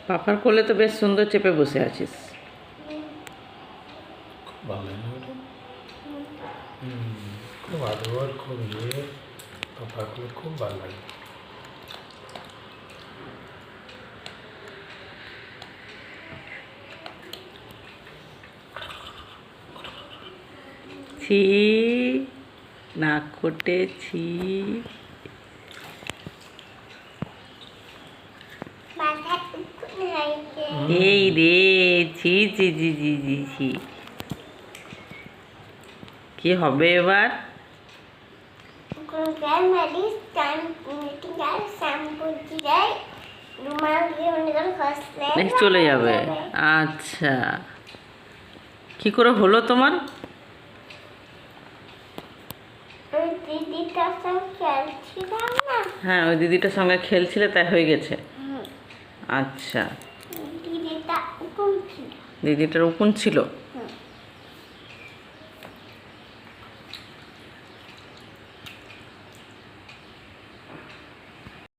পাপার কোলে তো বেশ সুন্দর চেপে বসে আছিস। ভালো লাগে না ওটা? খুব আদর, খুব পাপার কোলে খুব ভালো লাগে। ছি, নাক কোটে ছি। এই রে, ছি ছি ছি ছি ছি ছি। কি হবে এবার? চলে যাবে। আচ্ছা, কি করে হলো তোমার? হ্যাঁ, ওই দিদিটার সঙ্গে খেলছিলে তাই হয়ে গেছে। আচ্ছা, দিদিটার উকুন ছিল।